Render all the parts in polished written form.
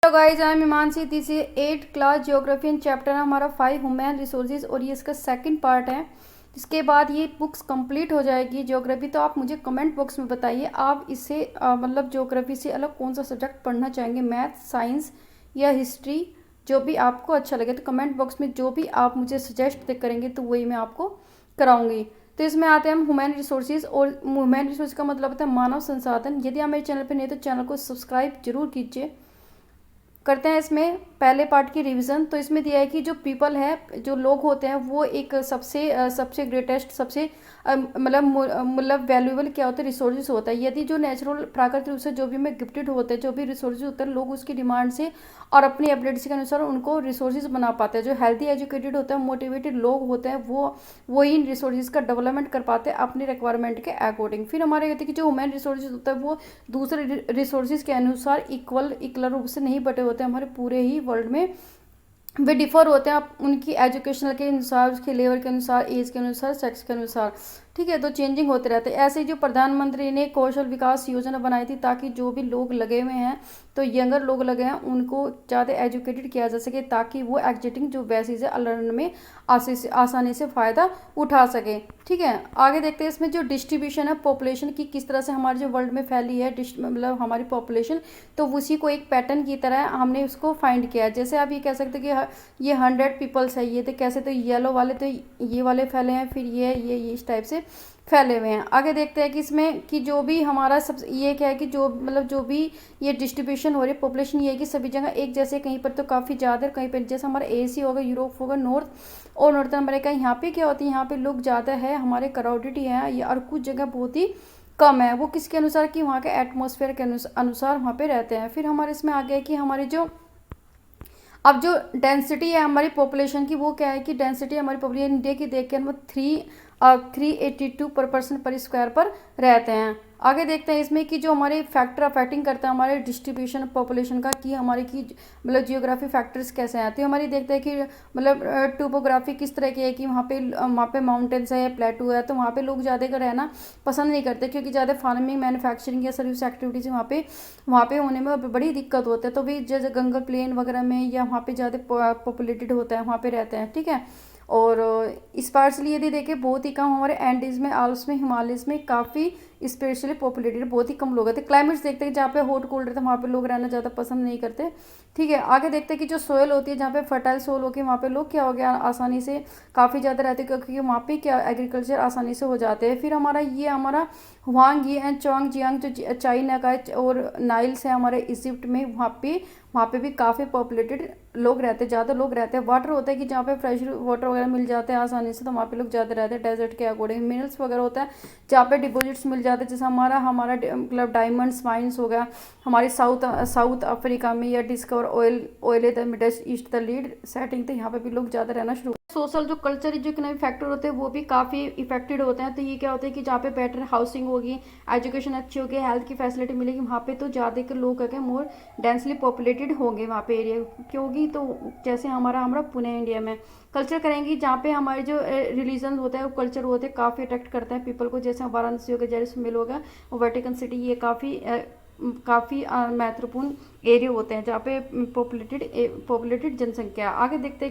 Hello guys, I am Himanshi. This is 8th class geography and chapter हमारा 5 human resources और ये इसका second part है। इसके बाद ये बुक्स कंप्लीट हो जाएगी ज्योग्राफी। तो आप मुझे कमेंट बॉक्स में बताइए आप इससे मतलब ज्योग्राफी से अलग कौन सा सब्जेक्ट पढ़ना चाहेंगे, मैथ, साइंस या हिस्ट्री, जो भी आपको अच्छा लगे। तो कमेंट बॉक्स में जो भी आप मुझे सजेस्ट करेंगे तो वही मैं आपको कराऊंगी। तो इसमें आते हैं हम ह्यूमन रिसोर्सेज। और ह्यूमन रिसोर्स का मतलब होता है मानव संसाधन। यदि आप मेरे चैनल पर नहीं तो चैनल को सब्सक्राइब जरूर कीजिए। करते हैं इसमें पहले पार्ट की रिवीजन। तो इसमें दिया है कि जो पीपल है, जो लोग होते हैं, वो एक सबसे ग्रेटेस्ट, सबसे मतलब वैल्यूएबल क्या होता है, रिसोर्सेज होता है। यदि जो नेचुरल प्राकृतिक रूप से जो भी हमें गिफ्टेड होते हैं, जो भी रिसोर्सेज होते हैं, लोग उसकी डिमांड से और अपनी एबिलिटीज के अनुसार उनको रिसोर्सेज बना पाते हैं। जो हेल्थी एजुकेटेड होते हैं, मोटिवेटेड लोग होते हैं, वो इन रिसोर्सेज का डेवलपमेंट कर पाते हैं अपनी रिक्वायरमेंट के अकॉर्डिंग। फिर हमारे कहते हैं कि जो ह्यूमन रिसोर्सेज होता है वो दूसरे रिसोर्सेज के अनुसार इक्वल रूप से नहीं बटे होते हैं। हमारे पूरे ही वर्ल्ड में वे डिफर होते हैं आप उनकी एजुकेशनल के अनुसार, उसके लेवल के अनुसार, एज के अनुसार, सेक्स के अनुसार। ठीक है, तो चेंजिंग होते रहते हैं। ऐसे ही जो प्रधानमंत्री ने कौशल विकास योजना बनाई थी ताकि जो भी लोग लगे हुए हैं, तो यंगर लोग लगे हैं, उनको ज़्यादा एजुकेटेड किया जा सके ताकि वो एग्जिटिंग जो वैसी से लर्न में आसानी से फ़ायदा उठा सके। ठीक है, आगे देखते हैं इसमें जो डिस्ट्रीब्यूशन है पॉपुलेशन की, किस तरह से हमारे जो वर्ल्ड में फैली है मतलब हमारी पॉपुलेशन, तो उसी को एक पैटर्न की तरह हमने उसको फाइंड किया है। जैसे आप ये कह सकते हैं कि ये 100 पीपल्स है, ये तो कैसे, तो येलो वाले तो ये वाले फैले हैं, फिर ये इस टाइप से फैले हुए हैं। आगे देखते हैं कि इसमें कि जो भी हमारा सब ये क्या है कि जो मतलब जो भी ये डिस्ट्रीब्यूशन हो रही है पॉपुलेशन, ये है कि सभी जगह एक जैसे, कहीं पर तो काफ़ी ज़्यादा, कहीं पर जैसे हमारा एसी होगा, यूरोप होगा, नॉर्थ और नॉर्थन अमेरिका, यहाँ पे क्या होती है, यहाँ पे लोग ज़्यादा है, हमारे क्राउडेड है, और कुछ जगह बहुत ही कम है। वो किसके अनुसार, कि वहाँ के एटमोसफेयर के अनुसार वहाँ पे रहते हैं। फिर हमारे इसमें आ गया कि हमारी जो अब जो डेंसिटी है हमारी पॉपुलेशन की, वो क्या है कि डेंसिटी हमारी पॉपुलेशन इंडिया की देख के हम 382 पर पर्सन पर स्क्वायर पर रहते हैं। आगे देखते हैं इसमें कि जो हमारे फैक्टर अफेक्टिंग करता है हमारे डिस्ट्रीब्यूशन पॉपुलेशन का, कि हमारी की मतलब जियोग्राफी फैक्टर्स कैसे आते हैं। हमारी देखते हैं कि मतलब टोपोग्राफी किस तरह की है, कि वहाँ पे माउंटेन्स है, प्लेटू है, तो वहाँ पे लोग ज़्यादा का रहना पसंद नहीं करते, क्योंकि ज़्यादा फार्मिंग, मैन्युफैक्चरिंग या सर्विस एक्टिविटीज़ वहाँ पे होने में बड़ी दिक्कत होती है। तो भी जैसे गंगा प्लेन वगैरह में या वहाँ पे ज़्यादा पॉपुलेटेड होता है, वहाँ पे रहते हैं। ठीक है, और स्पार्सली यदि देखें बहुत ही कम, हमारे एंडीज में, आल्प्स में, हिमालयस में काफ़ी स्पेशली पॉपुलेटेड, बहुत ही कम लोग हैं। क्लाइमेट्स देखते हैं जहाँ पे हॉट कोल्ड रहता है, वहाँ पे लोग रहना ज़्यादा पसंद नहीं करते। ठीक है, आगे देखते हैं कि जो सोयल होती है, जहाँ पे फर्टाइल सोल होती है, वहाँ पे लोग क्या हो गया आसानी से काफ़ी ज़्यादा रहते हैं, क्योंकि वहाँ पे क्या एग्रीकल्चर आसानी से हो जाते हैं। फिर हमारा हुआंग ये एंड चोंग जियांग जो चाइना का और नाइल्स है हमारे इजिप्ट में, वहाँ पे भी काफ़ी पॉपुलेटेड लोग रहते हैं, ज़्यादा लोग रहते हैं। वाटर होता है कि जहाँ पे फ्रेश वाटर वगैरह मिल जाते हैं आसानी से, तो वहाँ पे लोग ज़्यादा रहते हैं डेजर्ट के अकॉर्डिंग। मिनरल्स वगैरह होता है जहाँ पे डिपॉजिट्स मिल जाते हैं, जैसे हमारा मतलब डायमंड्स माइंस हो गया हमारे साउथ अफ्रीका में, या discover oil the middle east the lead setting, तो यहाँ पे भी लोग ज़्यादा रहना शुरू। सोशल जो कल्चर एजुकेशनल फैक्टर होते हैं वो भी काफ़ी इफेक्टेड होते हैं। तो ये क्या होता है कि जहाँ पे बेटर हाउसिंग होगी, एजुकेशन अच्छी होगी, हेल्थ की फैसिलिटी मिलेगी, वहाँ पे तो ज़्यादा के लोग क्या मोर डेंसली पॉपुलेटेड होंगे वहाँ पे एरिया क्योंकि। तो जैसे हमारा पुणे इंडिया में कल्चर करेंगे, जहाँ पे हमारे जो रिलीजन होता है वो कल्चर होते हैं काफ़ी अट्रैक्ट करते हैं पीपल को। जैसे वाराणसी हो गया, जेरूसलम हो गया, वेटिकन सिटी, ये काफ़ी महत्वपूर्ण एरिया होते हैं जहाँ पे पॉपुलेटेड जनसंख्या। आगे देखते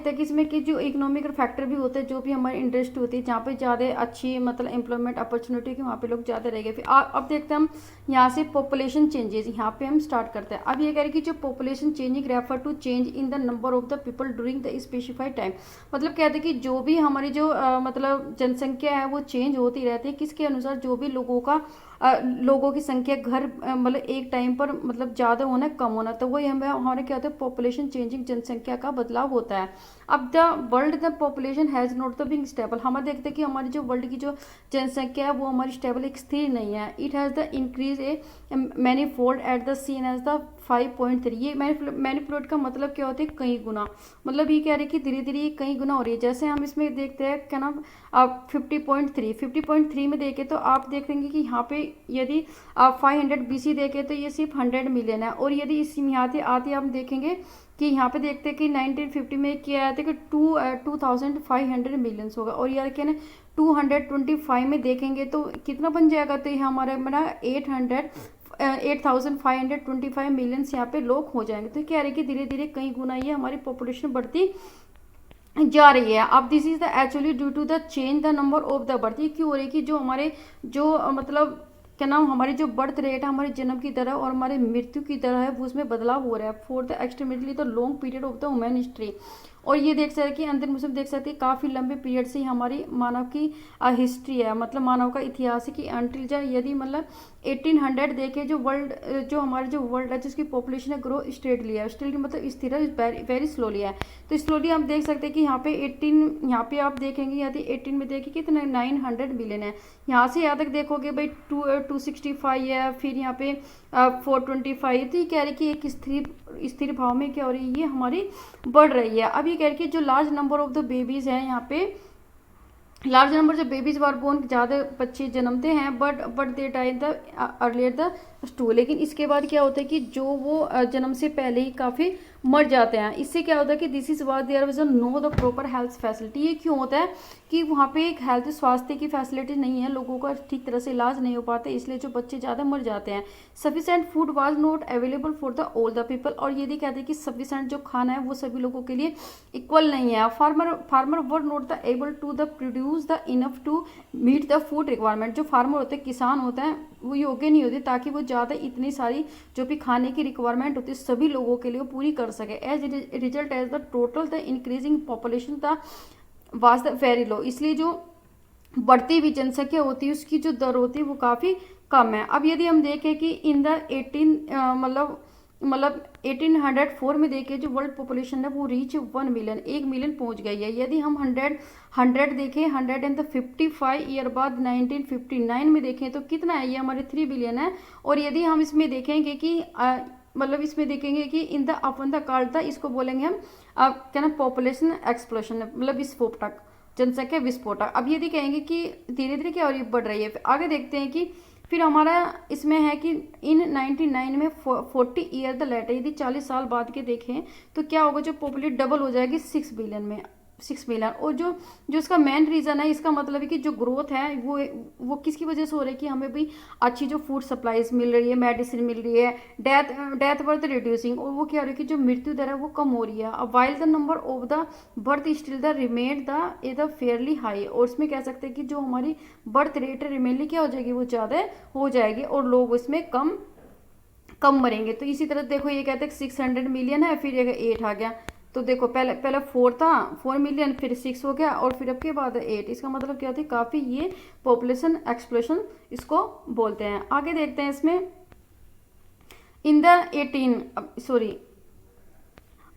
हैं कि इसमें कि जो इकोनॉमिक फैक्टर भी होते हैं, जो भी हमारी इंडस्ट्री होती है, जहाँ पे ज़्यादा अच्छी मतलब एम्प्लॉयमेंट अपॉर्चुनिटी की, वहाँ पे लोग ज़्यादा रहेंगे। फिर अब देखते हैं हम यहाँ से पॉपुलेशन चेंजेस, यहाँ पे हम स्टार्ट करते हैं। अब ये कह रहे हैं कि जो population changing refer to change in the number of the people during the specified time. मतलब कहते हैं कि जो भी हमारी जो मतलब जनसंख्या है वो चेंज होती रहती है, किसके अनुसार, जो भी लोगों की संख्या घर मतलब एक टाइम पर मतलब ज़्यादा होना कम होना, तो वही हमारे क्या होता है पॉपुलेशन चेंजिंग, जनसंख्या का बदलाव होता है। अब the population has not the being stable. हम देखते हैं कि हमारी जो वर्ल्ड की जो जनसंख्या है वो हमारी स्टेबल, एक स्थिर नहीं है। It has the increase a many fold at the scene as the 5.3। ये मैनिपुलेट का मतलब क्या होता है, कई गुना। मतलब ये कह रहे हैं कि धीरे धीरे ये कई गुना हो रही है। जैसे हम इसमें देखते हैं क्या नाम, आप 50.3 में देखें तो आप देखेंगे कि यहाँ पे यदि आप 500 BC देखें तो ये सिर्फ 100 मिलियन है। और यदि इस यहाँ से आते हम देखेंगे कि यहाँ पे देखते हैं कि 1950 में किया आया था कि 2500 मिलियंस होगा, और यार क्या ना 225 में देखेंगे तो कितना बन जाएगा, तो ये हमारा 800 8,525 मिलियन यहाँ पे लोग हो जाएंगे। तो कह रहे कि धीरे धीरे कई गुना ये हमारी पॉपुलेशन बढ़ती जा रही है। अब this is the actually due to the change the number of the birth. ये क्यों हो रही है कि जो हमारे जो मतलब क्या नाम, हमारी जो बर्थ रेट है, हमारे जन्म की दर और हमारे मृत्यु की दर है, वो उसमें बदलाव हो रहा है for the extremely the long period of the human history. और ये देख सकते हैं कि अंदर मुझे देख सकते हैं काफ़ी लंबे पीरियड से हमारी मानव की हिस्ट्री है, मतलब मानव का इतिहास है कि अंटिल जो यदि मतलब 1800 देखे जो वर्ल्ड जो हमारे जो वर्ल्ड है जिसकी पॉपुलेशन है ग्रो स्टेडली है, स्टेडली मतलब स्थिर है, वेरी स्लोली है। तो स्लोली हम देख सकते हैं कि यहाँ पे 18, यहाँ पे आप देखेंगे यदि 18 में देखिए कितना 900 मिलियन है। यहाँ से यहाँ तक देखोगे भाई 265 है, फिर यहाँ पे 425। तो ये कह रही कि एक स्थिर भाव में क्या हो रही है, ये हमारी बढ़ रही है। अब ये कह रही कि जो large number of the babies हैं, यहाँ पे लार्ज नंबर जो बेबीज वर बोर्न, ज़्यादा बच्चे जन्मते हैं but they die the earlier the too. लेकिन इसके बाद क्या होता है कि जो वो जन्म से पहले ही काफ़ी मर जाते हैं। इससे क्या होता है कि this is was there was no the proper health facility. ये क्यों होता है कि वहाँ पे एक हेल्थ स्वास्थ्य की फैसिलिटी नहीं है, लोगों का ठीक तरह से इलाज नहीं हो पाते, इसलिए जो बच्चे ज़्यादा मर जाते हैं। Sufficient food was not available for the all the people. और यदि कहते हैं कि सफिशेंट जो खाना है वो सभी लोगों के लिए इक्वल नहीं है। Farmer were not the able to the produce the enough to meet the food requirement. जो फार्मर होते हैं, किसान होते हैं, वो योग्य नहीं होते ताकि वो ज़्यादा इतनी सारी जो भी खाने की रिक्वायरमेंट होती है सभी लोगों के लिए वो पूरी कर सके। As result as the total the increasing population the was the very low. इसलिए जो बढ़ती हुई जनसंख्या होती है उसकी जो दर होती है वो काफ़ी कम है। अब यदि हम देखें कि इन द 1804 में देखें जो वर्ल्ड पॉपुलेशन है वो रीच 1 मिलियन, 1 मिलियन पहुंच गई है। यदि हम 100 देखें 155 ईयर बाद 1959 में देखें तो कितना है, ये हमारे 3 बिलियन है। और यदि हम इसमें देखेंगे कि मतलब इसमें देखेंगे कि in the upon the card था, इसको बोलेंगे हम क्या ना पॉपुलेशन एक्सप्लोशन, मतलब विस्फोटक, जनसंख्या विस्फोटक। अब यदि कहेंगे कि धीरे धीरे क्या हो रही है, बढ़ रही है। फिर आगे देखते हैं कि फिर हमारा इसमें है कि इन 99 में 40 ईयर द लेटर, यदि 40 साल बाद के देखें तो क्या होगा, जो पॉपुलेशन डबल हो जाएगी 6 बिलियन में, 6 मिलियन। और जो इसका मेन रीज़न है, इसका मतलब है कि जो ग्रोथ है वो किसकी वजह से हो रही है कि हमें भी अच्छी जो फूड सप्लाईज मिल रही है, मेडिसिन मिल रही है, डेथ बर्थ रिड्यूसिंग, और वो क्या हो रही है कि जो मृत्यु दर है वो कम हो रही है। अब while the number of the birth still the remain the fairly high. और इसमें कह सकते हैं कि जो हमारी बर्थ रेट है रिमेनली क्या हो जाएगी, वो ज़्यादा हो जाएगी और लोग इसमें कम मरेंगे। तो इसी तरह देखो ये कहते हैं 600 मिलियन है, फिर 8 आ गया। तो देखो पहले 4 था, 4 मिलियन, फिर 6 हो गया और फिर अब के बाद 8। इसका मतलब क्या होती है, काफ़ी ये पॉपुलेशन एक्सप्लोशन इसको बोलते हैं। आगे देखते हैं इसमें इन द 18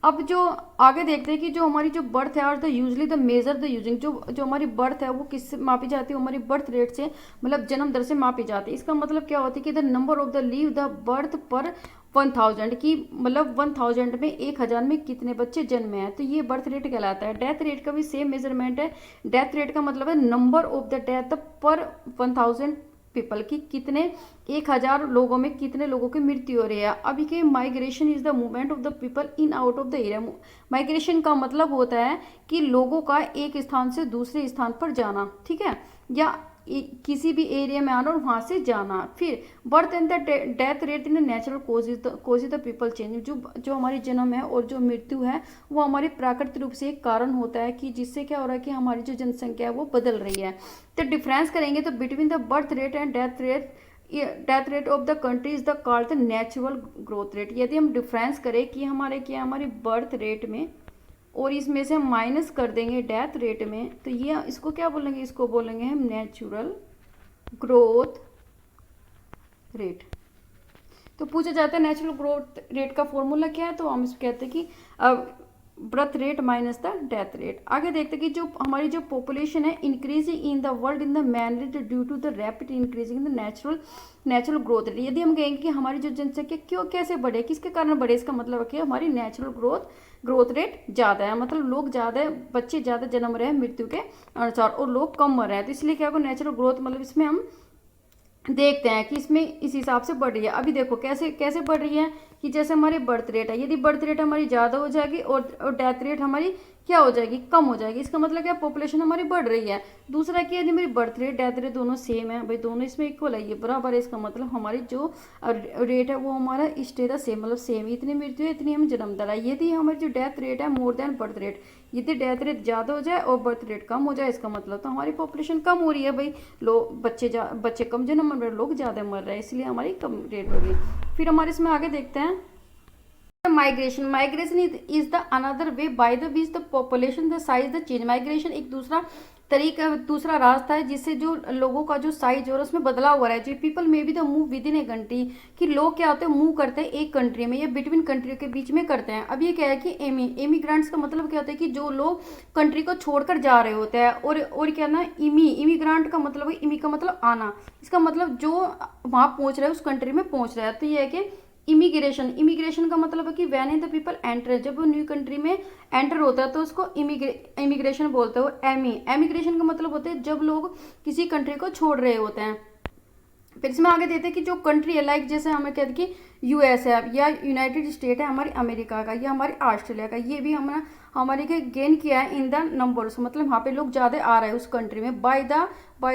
अब जो आगे देखते हैं कि जो हमारी जो बर्थ है और the usually the measure the using, जो हमारी बर्थ है वो किससे मापी जाती है, हमारी बर्थ रेट से, मतलब जन्म दर से मापी जाती है। इसका मतलब क्या होता है कि the number of the leave the birth पर 1000 की, मतलब 1000 में 1000 में कितने बच्चे जन्मे हैं, तो ये बर्थ रेट कहलाता है। डेथ रेट का भी सेम मेजरमेंट है। डेथ रेट का मतलब है नंबर ऑफ द डेथ पर 1000 पीपल की, कितने 1000 लोगों में कितने लोगों की मृत्यु हो रही है। अभी के migration is the movement of the people in out of the area. Migration का मतलब होता है कि लोगों का एक स्थान से दूसरे स्थान पर जाना, ठीक है, या किसी भी एरिया में आना और वहाँ से जाना। फिर birth and the death rate in natural cause the people change. जो हमारी जन्म है और जो मृत्यु है वो हमारे प्राकृतिक रूप से एक कारण होता है कि जिससे क्या हो रहा है कि हमारी जो जनसंख्या है वो बदल रही है। तो डिफरेंस करेंगे तो between the birth rate and death rate of the country is the called the natural growth rate. यदि हम डिफरेंस करें कि हमारी बर्थ रेट में और इसमें से हम माइनस कर देंगे डेथ रेट में, तो ये इसको क्या बोलेंगे, इसको बोलेंगे हम नेचुरल ग्रोथ रेट। तो पूछा जाता है नेचुरल ग्रोथ रेट का फॉर्मूला क्या है, तो हम इसको कहते हैं कि birth rate minus the death rate. आगे देखते हैं कि जो हमारी जो पॉपुलेशन है increasing in the world in the mainly due to the rapid increasing the natural growth rate. यदि हम कहेंगे कि हमारी जो जनसंख्या क्यों कैसे बढ़े, किसके कारण बढ़े, इसका मतलब है कि हमारी नेचुरल ग्रोथ रेट ज़्यादा है, मतलब लोग ज़्यादा, बच्चे ज़्यादा जन्म रहे हैं मृत्यु के अनुसार और लोग कम मर रहे हैं। तो इसलिए क्या होगा, नेचुरल ग्रोथ मतलब इसमें हम देखते हैं कि इसमें इस हिसाब से बढ़ रही है। अभी देखो कैसे बढ़ रही है कि जैसे हमारी बर्थ रेट है, यदि बर्थ रेट हमारी ज़्यादा हो जाएगी और डेथ रेट हमारी क्या हो जाएगी, कम हो जाएगी। इसका मतलब क्या, पॉपुलेशन हमारी बढ़ रही है। दूसरा क्या, यदि मेरी बर्थ रेट डेथ रेट दोनों सेम है, भाई दोनों इसमें इक्वल है, ये बराबर है, इसका मतलब हमारी जो रेट है वो हमारा स्टे द सेम, मतलब सेम, इतनी मृत्यु है इतनी हम जन्म दर है। यदि हमारी जो डेथ रेट है मोर देन बर्थ रेट, यदि डेथ रेट ज़्यादा हो जाए और बर्थ रेट कम हो जाए, इसका मतलब तो हमारी पॉपुलेशन कम हो रही है भाई, लोग बच्चे कम जन्म मर रहे हैं, लोग ज़्यादा मर रहे हैं, इसलिए हमारी कम रेट होगी। फिर हमारे इसमें आगे देखते हैं migration is the another way by the which the population the size the change. Migration एक दूसरा तरीका, दूसरा रास्ता है जिससे जो लोगों का जो साइज और उसमें बदलाव हो रहा है। जो people may be the move with in a country, कि लोग क्या होते हैं, मूव करते हैं एक कंट्री में या बिटवीन कंट्री के बीच में करते हैं। अब ये क्या है कि इमिग्रेंट्स का मतलब क्या होता है कि जो लोग कंट्री को छोड़कर जा रहे होते हैं। और क्या ना, इमिग्रांट का मतलब है, इमी का मतलब आना, इसका मतलब जो वहाँ पहुँच रहा है उस कंट्री में पहुँच रहा है। तो ये है कि इमिग्रेशन का मतलब है कि when in the people enter, जब वो न्यू कंट्री में एंटर होता है तो उसको इमिग्रेशन बोलते हैं। वो एमिग्रेशन का मतलब होता है जब लोग किसी कंट्री को छोड़ रहे होते हैं। फिर इसमें आगे देते हैं कि जो कंट्री है, लाइक जैसे हमें कहते हैं कि यूएस है या यूनाइटेड स्टेट है हमारी अमेरिका का या हमारी ऑस्ट्रेलिया का, ये भी हमारे के गेन किया है इन द नंबर्स, मतलब वहाँ पे लोग ज़्यादा आ रहे हैं उस कंट्री में बाय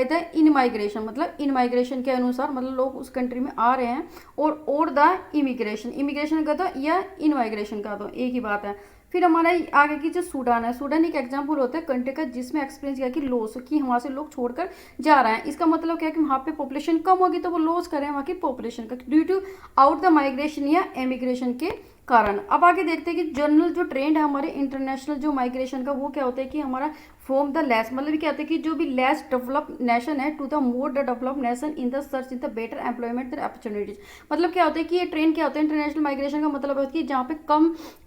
द इन माइग्रेशन, मतलब इन माइग्रेशन के अनुसार, मतलब लोग उस कंट्री में आ रहे हैं। और द इमिग्रेशन का तो या इन माइग्रेशन का तो एक ही बात है। फिर हमारा आगे की जो सूडान है, सूडान एक एग्जाम्पल होता है कंट्री का जिसमें एक्सपीरियंस किया कि लॉस, कि वहाँ से लोग छोड़कर जा रहे हैं। इसका मतलब क्या है कि वहाँ पे पॉपुलेशन कम होगी तो वो लॉस करें वहाँ की पॉपुलेशन का due to out the migration या एमिग्रेशन के कारण। अब आगे देखते हैं कि जनरल जो ट्रेंड है हमारे इंटरनेशनल जो माइग्रेशन का, वो क्या होता है कि हमारा फ्रॉम द लेस, मतलब क्या होता है कि जो भी लेस डेवलप नेशन है to the more the develop nation in the search in the better employment the opportunities. मतलब क्या होता है कि ये ट्रेंड क्या होता है, इंटरनेशनल माइग्रेशन का मतलब है कि जहाँ पे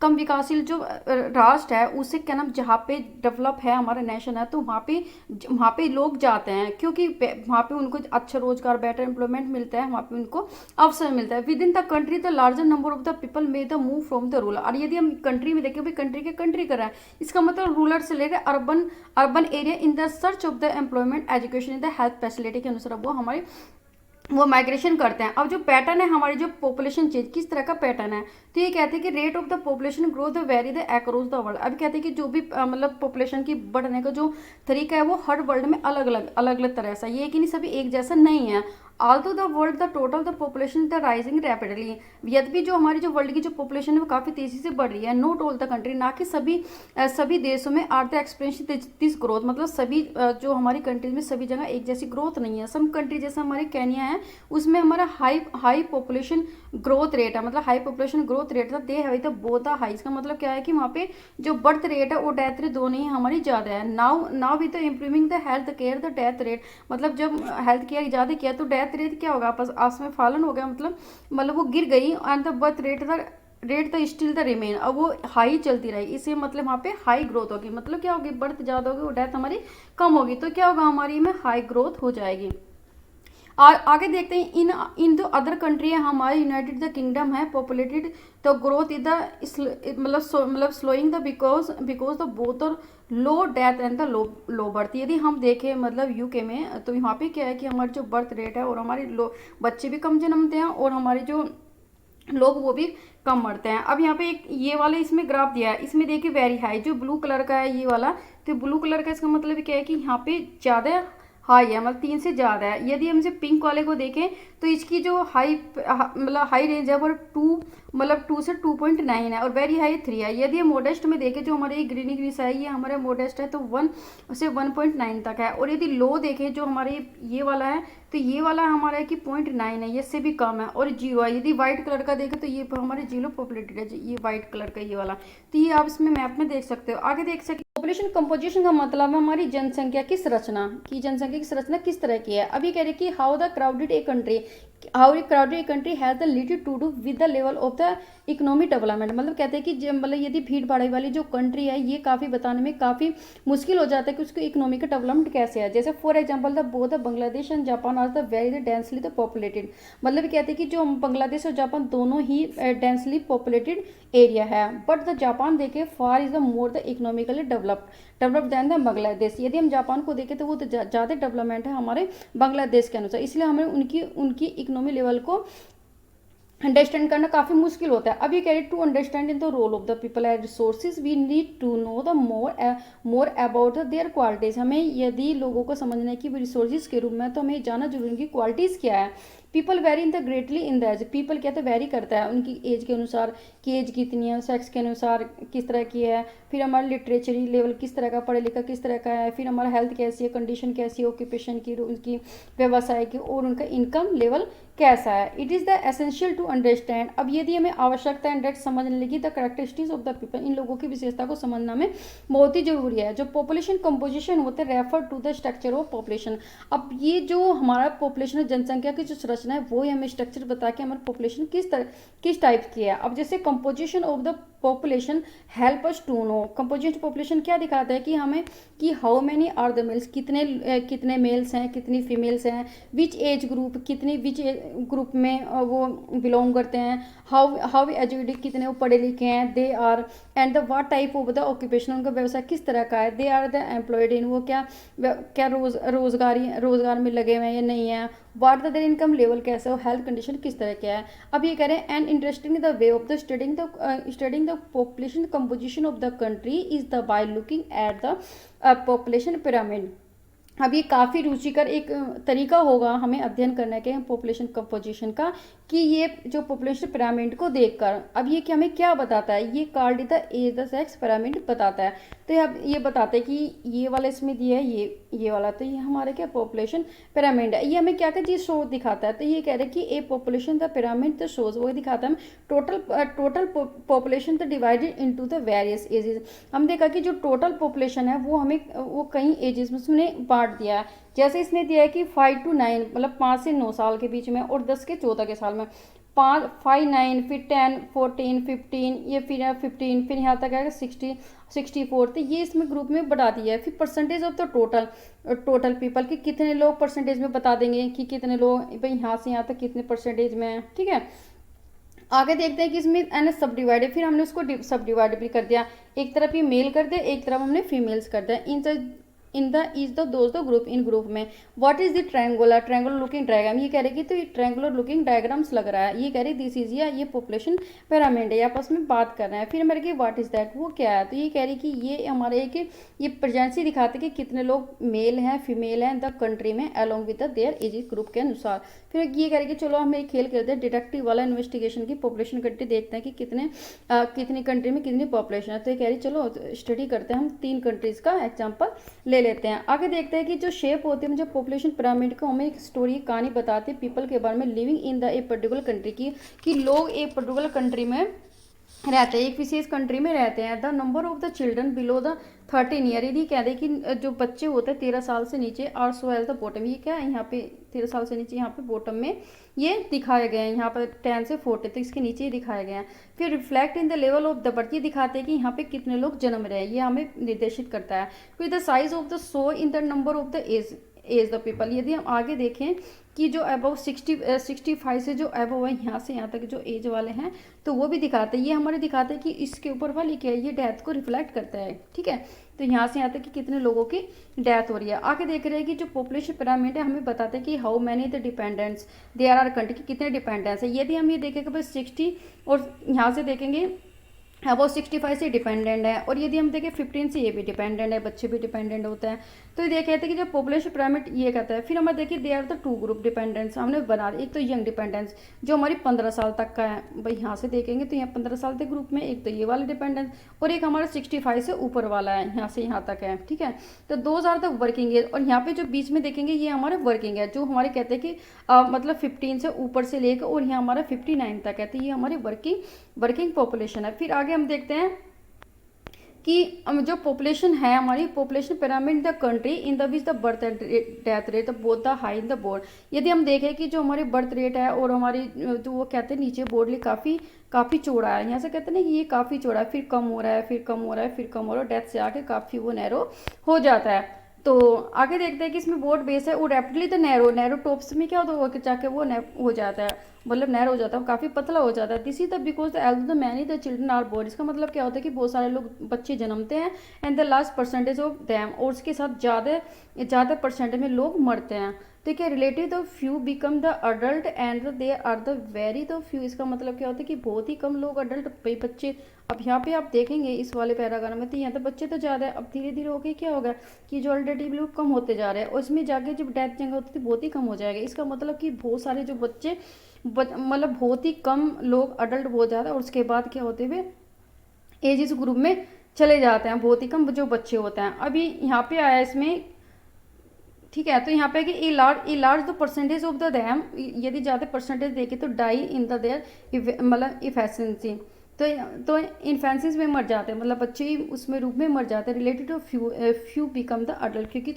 कम विकासशील जो राष्ट्र है उससे क्या नाम, जहाँ पे डेवलप है हमारा नेशन है, तो वहाँ पे लोग जाते हैं क्योंकि वहाँ पे उनको अच्छा रोजगार, बेटर एम्प्लॉयमेंट मिलता है, वहाँ पे उनको अवसर मिलता है। With in the country the larger number of the people may the move from the rural. और यदि हम कंट्री में देखें, भाई कंट्री कर रहा है, इसका मतलब रूरल से लेकर urban area in the search of the employment, education, in the health facility के अनुसार वो माइग्रेशन करते हैं। अब जो पैटर्न है हमारी जो पॉपुलेशन चेंज किस तरह का पैटर्न है, तो ये कहते हैं कि rate of the population growth very the across the world. अब कहते हैं कि जो भी मतलब पॉपुलेशन की बढ़ने का जो तरीका है वो हर वर्ल्ड में अलग अलग तरह से, ये कि नहीं सभी एक जैसा नहीं है। Aldous the world the total the population the rising rapidly, यद्यपि जो हमारी जो वर्ल्ड की जो पॉपुलेशन है वो काफ़ी तेज़ी से बढ़ रही है। नॉट ऑल द कंट्री, ना कि सभी देशों में are the expansion this growth, मतलब सभी जो हमारी कंट्रीज में सभी जगह एक जैसी ग्रोथ नहीं है। सम कंट्री जैसे हमारी केन्या है उसमें हमारा हाई पॉपुलेशन ग्रोथ रेट है, मतलब हाई पॉपुलेशन ग्रोथ रेट था, दे है तो बहुत हाई। इसका मतलब क्या है कि वहाँ पे जो बर्थ रेट है और डेथ रेट दोनों ही हमारी ज़्यादा है। नाउ भी तो improving the health care the death rate, मतलब जब हेल्थ केयर ज़्यादा किया तो डेथ रेट क्या होगा, आपस में फॉलन हो गया, मतलब वो गिर गई। And the birth rate the still the remain, अब वो हाई चलती रहेगी, इसे मतलब वहाँ पे हाई ग्रोथ होगी। मतलब क्या होगी, बर्थ ज़्यादा होगी और डेथ हमारी कम होगी, तो क्या होगा, हमारी में हाई ग्रोथ हो जाएगी। आगे देखते हैं इन दो अदर कंट्री है हमारे यूनाइटेड द किंगडम है populated the growth is the मतलब slowing the because the both और low death and the low birth. यदि हम देखें मतलब यूके में, तो यहाँ पे क्या है कि हमारी जो बर्थ रेट है और हमारे बच्चे भी कम जन्मते हैं और हमारे जो लोग वो भी कम मरते हैं। अब यहाँ पे एक ये वाला इसमें ग्राफ दिया है, इसमें देखिए वेरी हाई, जो ब्लू कलर का है ये वाला, तो ब्लू कलर का इसका मतलब क्या है कि यहाँ पे ज़्यादा हाई है, मतलब 3 से ज़्यादा है। यदि हम इसे पिंक वाले को देखें तो इसकी जो मतलब हाई रेंज है वो 2 से 2.9 है और वेरी हाई 3 है। यदि हम मोडेस्ट में देखें, जो हमारे ग्रीनी है ये हमारे मोडेस्ट है तो 1 से 1.9 तक है। और यदि लो देखें जो हमारे ये वाला है, तो ये वाला हमारा है कि 0.9 है, ये से भी कम है और 0 है। यदि व्हाइट कलर का देखें तो ये हमारे 0 पॉपुलेटेड है, ये व्हाइट कलर का ये वाला, तो ये आप इसमें मैप में देख सकते हो। आगे देख सकते पॉपुलेशन कंपोजिशन का मतलब है हमारी जनसंख्या की संरचना किस तरह की है। अभी कह रहे कि how crowded a country has the little to do with the level of the economic development. मतलब कहते हैं कि मतलब यदि भीड़ भाड़ वाली जो कंट्री है ये काफ़ी बताने में काफ़ी मुश्किल हो जाता है कि उसकी इकोनॉमिक डेवलपमेंट कैसे है। जैसे for example the both Bangladesh and Japan are the very densely the populated. मतलब कहते हैं कि जो बांग्लादेश और जापान दोनों ही डेंसली पॉपुलेटेड एरिया है, बट द जापान देखे far is the more the economically developed than the Bangladesh. यदि हम जापान को देखें तो वो तो ज़्यादा डेवलपमेंट है हमारे बांग्लादेश के अनुसार, इसलिए हमें उनकी इकोनॉमी लेवल को अंडरस्टैंड करना काफ़ी मुश्किल होता है। अब ये कह रहे to understand in the role of the people as resources we need to know the more about their qualities. हमें यदि लोगों को समझना है कि वो रिसोर्सेज के रूप में, तो हमें जानना जरूरी है कि क्वालिटीज़ क्या है। People vary in the greatly in the age, people क्या तो वेरी करता है उनकी एज के अनुसार कि एज कितनी है, सेक्स के अनुसार किस तरह की है, फिर हमारा लिटरेचरी लेवल किस तरह का, पढ़े लिखा किस तरह का है, फिर हमारा हेल्थ कैसी है, कंडीशन कैसी है, ऑक्यूपेशन की, उनकी व्यवसाय की, और उनका इनकम लेवल कैसा है। It is the essential to understand. अब यदि हमें आवश्यकता है डायरेक्ट समझने लगी the characteristics of the people, इन लोगों की विशेषता को समझना में बहुत ही जरूरी है। जो पॉपुलेशन कंपोजिशन होते हैं refer to the structure of population. अब ये जो हमारा पॉपुलेशन जनसंख्या की जो संरचना है वो ही हमें स्ट्रक्चर बता के हमारी पॉपुलेशन किस टाइप की है। अब जैसे composition of the population help us to know, composition population क्या दिखाता है कि हमें कि how many are the males, कितने मेल्स हैं, कितनी फीमेल्स हैं, which age group, which group में वो बिलोंग करते हैं, हाउ एजुकेटेड, कितने वो पढ़े लिखे हैं, they are, and the what type of the occupation, उनका व्यवसाय किस तरह का है, they are the employed in, वो क्या रोजगार में लगे हुए हैं या नहीं है, what the there income level कैसा है, हेल्थ कंडीशन किस तरह क्या है। अब ये कह रहे हैं and interesting the way of the studying the population composition of the country is the by looking at the population pyramid. अब ये काफ़ी रुचिकर एक तरीका होगा हमें अध्ययन करने के पॉपुलेशन कंपोजिशन का, कि ये जो पॉपुलेशन पिरामिड को देखकर, अब ये कि हमें क्या बताता है, ये called the age the sex pyramid बताता है। तो अब ये बताते हैं कि ये वाला इसमें दिया है, ये वाला, तो ये हमारे क्या पॉपुलेशन पिरामिड है। ये हमें क्या क्या चीज़ शो दिखाता है, तो ये कह रहे हैं कि a population the pyramid the shows, वो दिखाता है total population the divided into the various ages. हम देखा कि जो टोटल पॉपुलेशन है वो हमें वो कई एजेस में उसने बांट दिया है। जैसे इसने दिया है कि 5 to 9 मतलब 5 से 9 साल के बीच में, और 10 के 14 के साल में, 5 9 फिर 10 14 15, ये फिर 15, फिर यहाँ तक आएगा 60 64, तो ये इसमें ग्रुप में बढ़ा दिया है। फिर percentage of the total people कि कितने लोग परसेंटेज में बता देंगे कि कितने लोग भाई यहाँ से यहाँ तक कितने परसेंटेज में है। ठीक है, आगे देखते हैं कि इसमें एन सब डिवाइडेड, फिर हमने उसको सब डिवाइड भी कर दिया, एक तरफ ये मेल कर दिया, एक तरफ हमने फीमेल्स कर दिया। इन द इज द दोस्त ग्रुप, इन ग्रुप में what is the triangular looking diagram, ये कह रहे कि तो ये ट्रायंगुलर लुकिंग डायग्राम्स लग रहा है, ये कह रहे दिस इज ये पॉपुलेशन पिरामिड है, आपस में बात कर रहे हैं। फिर हमारे कि व्हाट इज दैट, वो क्या है, तो ये कह रही कि ये हमारे एक ये प्रेजेंसी दिखाते कि कितने लोग मेल हैं फीमेल हैं द कंट्री में along with their age group के अनुसार। फिर ये कह रहे कि चलो हम एक खेल खेलते हैं डिटेक्टिव वाला, इन्वेस्टिगेशन की पॉपुलेशन कंट्री देखते हैं कि कितनी कंट्री में कितनी पॉपुलेशन है। तो ये कह रही चलो स्टडी करते हैं, हम 3 कंट्रीज का एग्जाम्पल ले लेते हैं। आगे देखते हैं कि जो शेप होती है जो पॉपुलेशन पिरामिड को हमें एक स्टोरी कहानी बताती है पीपल के बारे में living in the a particular country की, कि लोग एक पर्टिकुलर कंट्री में रहते हैं, एक विशेष कंट्री में रहते हैं। The number of the children below the 13 year, यदि कह दे कि जो बच्चे होते हैं 13 साल से नीचे, are so age the bottom, ये क्या है यहाँ पे 13 साल से नीचे यहाँ पे बॉटम में ये दिखाए गए हैं, यहाँ पर 10 से 40 तो इसके नीचे ही दिखाए गए हैं। फिर reflect in the level of the birth, ये दिखाते हैं कि यहाँ पे कितने लोग जन्म रहे हैं, ये हमें निर्देशित करता है। फिर the size of the so in the number of the age the people, यदि हम आगे देखें कि जो अबव 65 से जो अबव है यहाँ से यहाँ तक जो एज वाले हैं तो वो भी दिखाते हैं, ये हमारे दिखाते हैं कि इसके ऊपर वाली क्या है, ये डेथ को रिफ्लेक्ट करता है। ठीक है, तो यहाँ से यहाँ तक कि कितने लोगों की डेथ हो रही है। आगे देख रहे हैं कि जो पॉपुलेशन पिरामिड है हमें बताते हैं कि how many the dependents there are country, की कितने डिपेंडेंट्स है। यदि हम ये देखेंगे भाई 60 और यहाँ से देखेंगे अबाउट 65 से डिपेंडेंट है, और यदि हम देखें 15 से ये भी डिपेंडेंट है, बच्चे भी डिपेंडेंट होते हैं। तो ये कहते हैं कि जो पॉपुलेशन पिरामिड ये कहता है। फिर हमें देखिए they are the 2 group dependents हमने बना, एक तो यंग डिपेंडेंस जो हमारी 15 साल तक का है, भाई यहाँ से देखेंगे तो यहाँ 15 साल के ग्रुप में एक तो ये वाला डिपेंडेंस, और एक हमारा 65 से ऊपर वाला है, यहाँ से यहाँ तक है। ठीक है, तो 2 आर द वर्किंग एज, और यहाँ पे जो बीच में देखेंगे ये हमारे वर्किंग है, जो हमारे कहते हैं कि मतलब 15 से ऊपर से लेकर और यहाँ हमारा 59 तक है, तो ये हमारी वर्किंग पॉपुलेशन है। फिर आगे हम देखते हैं कि जो पॉपुलेशन है हमारी population pyramid the country in the which the birth and death rate both the high in the board. यदि हम देखें कि जो हमारी बर्थ रेट है और हमारी जो वो कहते हैं नीचे बोर्ड लिए काफ़ी चौड़ा है, यहाँ से कहते हैं ना कि ये काफ़ी चौड़ा है, फिर कम हो रहा है, फिर कम हो रहा है, फिर कम हो रहा है, डेथ से आके काफ़ी वो नैरो हो जाता है। तो आगे देखते हैं कि इसमें बोर्ड बेस है और रैपिडली द नैरो टॉप्स में क्या होता है जाके वो हो जाता है, मतलब नैरो हो जाता है, काफ़ी पतला हो जाता है। This is the because the elder the many the children are born, इसका मतलब क्या होता है कि बहुत सारे लोग बच्चे जन्मते हैं and the last percentage of them, और उसके साथ ज़्यादा परसेंटेज में लोग मरते हैं। ठीक है। Relative the few become the adult and they are the very the few, इसका मतलब क्या होता है कि बहुत ही कम लोग अडल्ट बच्चे। अब यहाँ पे आप देखेंगे इस वाले पैराग्राफ में, तो यहाँ तो बच्चे तो ज़्यादा है, अब धीरे धीरे होके क्या होगा कि जो ऑलरेडी लोग कम होते जा रहे हैं, और इसमें जाके जब डेथ जंग होती थी बहुत ही कम हो जाएगा। इसका मतलब कि बहुत सारे जो बच्चे मतलब बहुत ही कम लोग अडल्ट बहुत ज़्यादा, और उसके बाद क्या होते हुए एजिस ग्रुप में चले जाते हैं, बहुत ही कम जो बच्चे होते हैं। अभी यहाँ पे आया इसमें, ठीक है, तो यहाँ पे कि a large the percentage of the dam, यदि ज़्यादा परसेंटेज देखे तो डाई इन द देयर मतलब इफेशेंसी, तो इन्फेंसिस में मर जाते हैं, मतलब बच्चे ही उसमें रूप में मर जाते हैं। Related to few become the adult, क्योंकि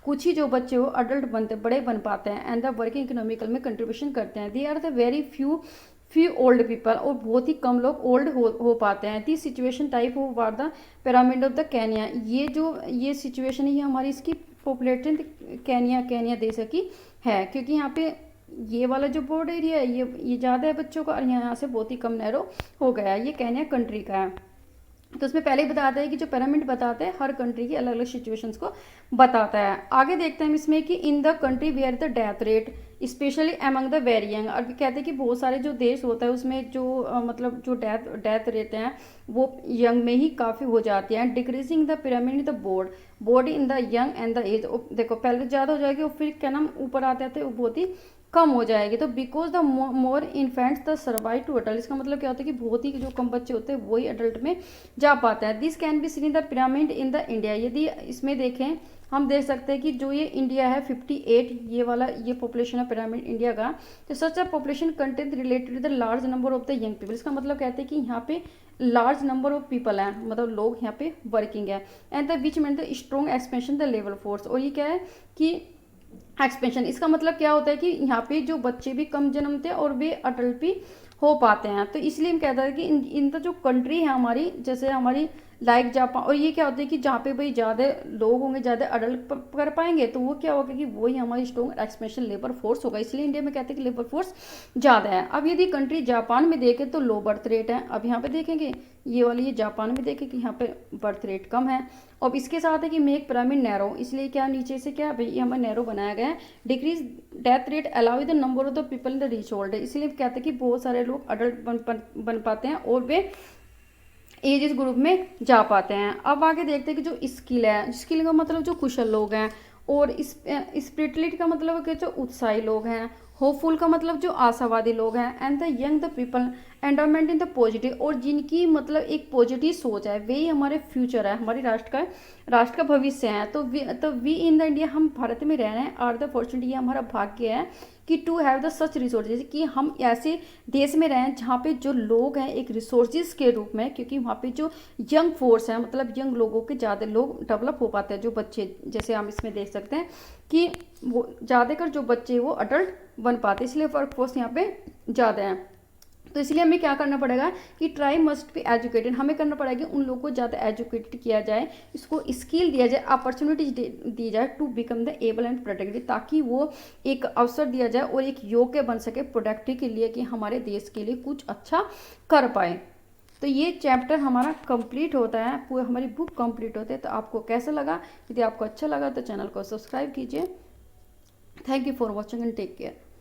कुछ ही जो बच्चे वो अडल्ट बनते बड़े बन पाते हैं, एंड द वर्किंग इकोनॉमिकल में कंट्रीब्यूशन करते हैं। They are the very few old people, और बहुत ही कम लोग ओल्ड हो पाते हैं। This situation type of war the pyramid of the Kenya, ये सिचुएशन ही हमारी इसकी पॉपुलेशन केन्या देश की है, क्योंकि यहाँ पे ये वाला जो बोर्ड एरिया है ये ज़्यादा है बच्चों का, और यहाँ से बहुत ही कम नैरो हो गया है। ये केन्या कंट्री का है। तो उसमें पहले ही बताता है कि जो पिरामिड बताते हैं हर कंट्री की अलग अलग सिचुएशंस को बताता है। आगे देखते हैं इसमें कि in the country where the death rate specially among the very young, और कहते हैं कि बहुत सारे जो देश होता है उसमें जो मतलब जो डेथ रेट हैं वो यंग में ही काफ़ी हो जाती है। Decreasing the pyramid the body in the young and the age, देखो पहले ज़्यादा हो जाएगी और फिर क्या नाम ऊपर आते आते वो बहुत ही कम हो जाएगी। तो because the more infants the survive to adult, इसका मतलब क्या होता है कि बहुत ही जो कम बच्चे होते हैं वही अडल्ट में जा पाते हैं। This can be seen in the pyramid in the India, यदि इसमें देखें हम देख सकते हैं कि जो ये इंडिया है 58 ये वाला ये पॉपुलेशन है पिरामिड इंडिया का, तो such a population content related the large number of the young people, इसका मतलब कहते हैं कि यहाँ पे लार्ज नंबर ऑफ पीपल हैं, मतलब लोग यहाँ पे वर्किंग है। And the which mean the strong expansion the labour force, और ये क्या है कि एक्सपेंशन, इसका मतलब क्या होता है कि यहाँ पे जो बच्चे भी कम जन्मते हैं और वे अडल्ट भी हो पाते हैं। तो इसलिए हम कहते हैं कि इन जो कंट्री है हमारी, जैसे हमारी लाइक जापान, और ये क्या होता है कि जहाँ पे भाई ज़्यादा लोग होंगे ज़्यादा अडल्ट कर पाएंगे, तो वो क्या होगा कि वही हमारी स्ट्रॉन्ग एक्सपेंशन लेबर फोर्स होगा, इसलिए इंडिया में कहते हैं कि लेबर फोर्स ज़्यादा है। अब यदि कंट्री जापान में देखें तो लो बर्थ रेट है, अब यहाँ पे देखेंगे ये वाली ये जापान में देखें कि यहाँ पे बर्थ रेट कम है। अब इसके साथ है कि मेक पिरामिड नैरो, इसलिए क्या नीचे से क्या भाई हमें नैरो बनाया गया है। Decrease death rate allow the number of the people in the reach old, इसलिए कहते हैं कि बहुत सारे लोग अडल्ट बन पाते हैं और वे एज इस ग्रुप में जा पाते हैं। अब आगे देखते हैं कि जो स्किल है, स्किल का मतलब जो कुशल लोग हैं, और स्पिरिचुअलिटी का मतलब कि जो उत्साही लोग हैं, होपफुल का मतलब जो आशावादी लोग हैं, and the young the people endowment in the positive, और जिनकी मतलब एक पॉजिटिव सोच है, वे ही हमारे फ्यूचर है, हमारे राष्ट्र का भविष्य है। तो वी इन द इंडिया, हम भारत में रह रहे हैं, आर द फॉर्चुनेट, ये हमारा भाग्य है कि to have the such resources, कि हम ऐसे देश में रहें जहाँ पे जो लोग हैं एक रिसोर्सेज के रूप में, क्योंकि वहाँ पे जो यंग फोर्स है मतलब यंग लोगों के ज़्यादा लोग डेवलप हो पाते हैं, जो बच्चे जैसे हम इसमें देख सकते हैं कि वो ज़्यादातर जो बच्चे वो अडल्ट बन पाते, इसलिए वर्क फोर्स यहाँ पे ज़्यादा है। तो इसलिए हमें क्या करना पड़ेगा कि ट्राई मस्ट बी एजुकेटेड, हमें करना पड़ेगा कि उन लोगों को ज़्यादा एजुकेटेड किया जाए, इसको स्किल दिया जाए, अपॉर्चुनिटीज दी जाए to become the able and productive, ताकि वो एक अवसर दिया जाए और एक योग्य बन सके प्रोडक्टिव के लिए, कि हमारे देश के लिए कुछ अच्छा कर पाए। तो ये चैप्टर हमारा कंप्लीट होता है, पूरा हमारी बुक कंप्लीट होती है। तो आपको कैसा लगा? यदि आपको अच्छा लगा तो चैनल को सब्सक्राइब कीजिए। Thank you for watching and take care.